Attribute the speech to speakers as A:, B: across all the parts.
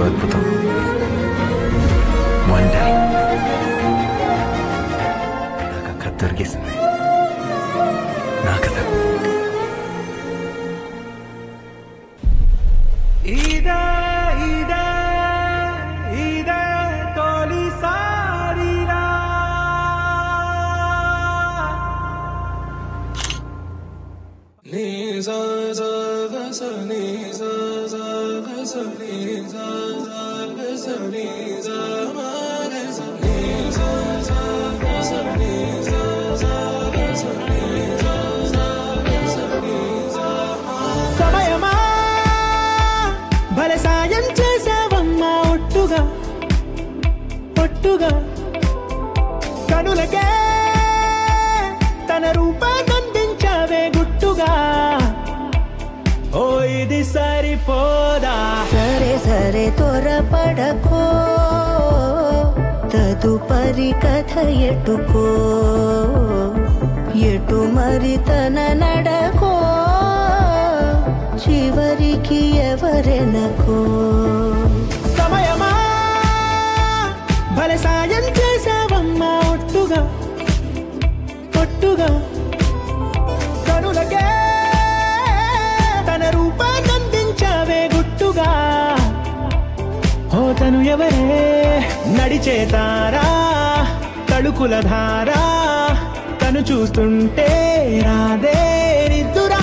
A: అద్భుతం. వండర్. నాకు ఆ కథ దొరికేసింది. నా కథ.
B: సమయమా భలే సాయం చేసావమ్మా ఒట్టుగా ఒట్టుగా కనులకే తన రూపాన్నందించావే గుట్టుగా. ఓ ఇది సరిపోదా?
C: సరే సరే త్వరపడకో, తదుపరి కథ ఎటుకో, ఎటు మరి తన నడకో, చివరికి ఎవరెనకో.
B: సమయమా భలే సాయం చేసావమ్మా ఒట్టుగా ఒట్టుగా కనులకే తన రూపాన్నందించావే గుట్టుగా. ఓ తను ఎవరే? నడిచే తారా, తడుకుల ధారా, తను చూస్తుంటే రాదే నిద్దురా.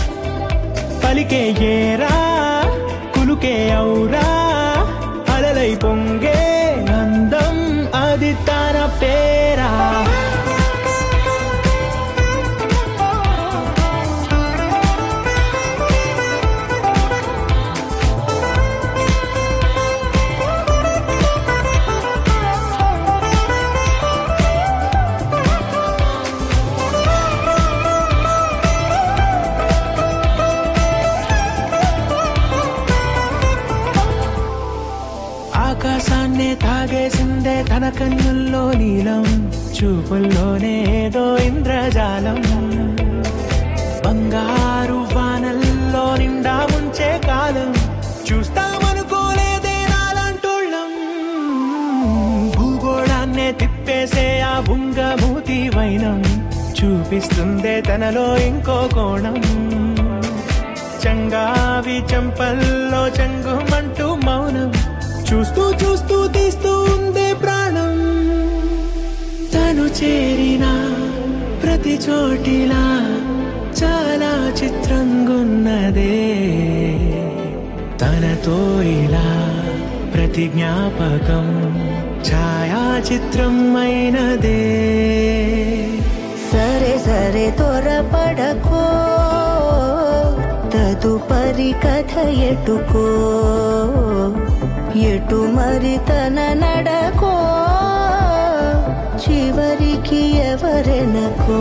B: పలికే ఏరా, కులుకే ఔరా, అలలై పొంగే అందం అది తన పేరా. ఆకాశాన్నే తాగేసిందే తన కన్నుల్లో నీలం, చూపుల్లోనే ఏదో ఇంద్రజాలం. బంగారు వానల్లో నిండా ముంచే కాలం, చూస్తామనుకోలేదే నాలాంటోళ్ళం. భూగోళాన్నే తిప్పేసే ఆ బుంగమూతి వైనం, చూపిస్తుందే తనలో ఇంకో కోణం. చంగావి చంపల్లో చంగుమంటూ మౌనం, చూస్తూ చూస్తూ తీస్తూ ఉందే ప్రాణం. తను చేరిన ప్రతి చోటిలా చాలా చిత్రంగున్నదే, తనతో ఇలా ప్రతి జ్ఞాపకం ఛాయాచిత్రం అయినదే.
C: సరే సరే త్వరపడకో, తదుపరి కథ ఎటుకో, ఎటు మరి తన నడకో, చివరికి ఎవరెనకో.